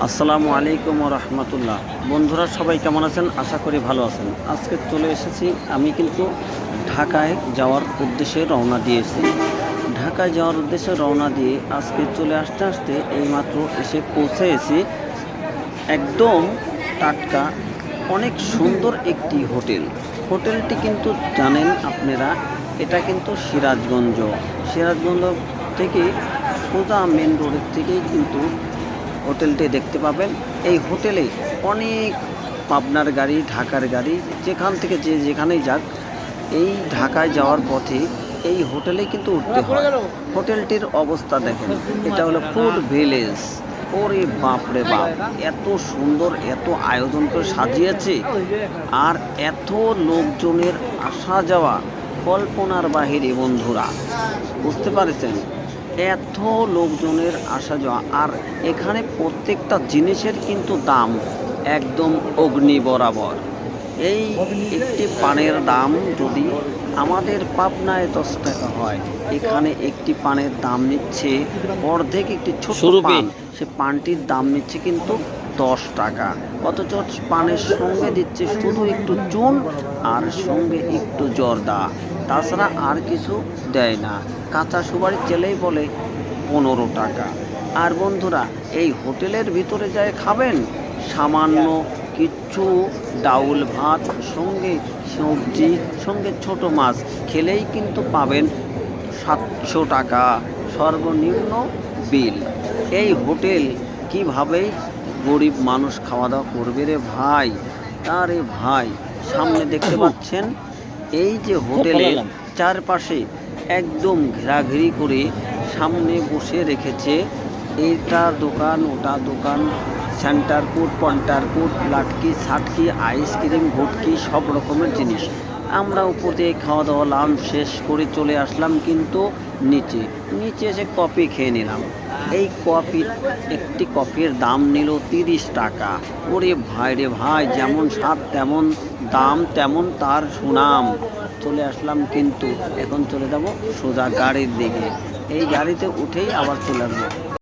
আসসালামু আলাইকুম ওয়া রাহমাতুল্লাহ। বন্ধুরা সবাই কেমন আছেন? আশা করি ভালো আছেন। আজকে চলে এসেছি, আমি কিন্তু ঢাকায় যাওয়ার উদ্দেশ্যে রওনা দিয়েছি। ঢাকায় যাওয়ার উদ্দেশ্যে রওনা দিয়ে আজকে চলে আসতে আসতে এইমাত্র এসে পৌঁছেছি একদম টাটকা অনেক সুন্দর একটি হোটেলটি কিন্তু জানেন আপনারা, এটা কিন্তু সিরাজগঞ্জ থেকে সোজা মেন রোডের থেকেই কিন্তু হোটেলটি দেখতে পাবেন। এই হোটেলে অনেক পাবনার গাড়ি, ঢাকার গাড়ি, যেখান থেকে যে যেখানেই যাক, এই ঢাকায় যাওয়ার পথে এই হোটেলে কিন্তু উঠতে হয়। হোটেলটির অবস্থা দেখেন, এটা হলো ফুড ভিলেজ। ওরে বাপ রে বাপ, এত সুন্দর, এত আয়োজন করে সাজিয়েছে, আর এত লোকজনের আসা যাওয়া কল্পনার বাহিরে। বন্ধুরা বুঝতে পারছেন, এত লোকজনের আসা যাওয়া, আর এখানে প্রত্যেকটা জিনিসের কিন্তু দাম একদম অগ্নি বরাবর। এই একটি পানের দাম যদি আমাদের পাবনায় 10 টাকা হয়, এখানে একটি পানের দাম নিচ্ছে অর্ধেক। একটি ছোট পান, সে পানটির দাম নিচ্ছে কিন্তু 10 টাকা, অথচ পানের সঙ্গে দিচ্ছে শুধু একটু চুন আর সঙ্গে একটু জর্দা, তাছাড়া আর কিছু দেয় না। কাঁচা সুপারি চেলেই বলে 15 টাকা। আর বন্ধুরা, এই হোটেলের ভিতরে যায় খাবেন সামান্য কিচ্ছু ডাউল ভাত, সঙ্গে সবজি, সঙ্গে ছোট মাছ খেলেই কিন্তু পাবেন 700 টাকা সর্বনিম্ন বিল। এই হোটেল কিভাবেই গরিব মানুষ খাওয়া দাওয়া করবে রে ভাই? আরে ভাই, সামনে দেখতে পাচ্ছেন এই যে হোটেলের চারপাশে একদম ঘেরাঘেরি করে সামনে বসে রেখেছে এইটা দোকান, ওটা দোকান, সেন্টার ফুড, পন্টার ফুড, লাটকি ছাটকি, আইসক্রিম, ভুটকি, সব রকমের জিনিস। আমরা উপর দিয়ে খাওয়া দাওয়া লাঞ্চ শেষ করে চলে আসলাম কিন্তু নিচে এসে কফি খেয়ে নিলাম। এই একটি কফির দাম নিল 30 টাকা। ওরে ভাই রে ভাই, যেমন স্বাদ তেমন দাম, তেমন তার সুনাম। চলে আসলাম কিন্তু এখন চলে যাব সোজা গাড়ির দিকে। এই গাড়িতে উঠেই আবার চলে আসবো।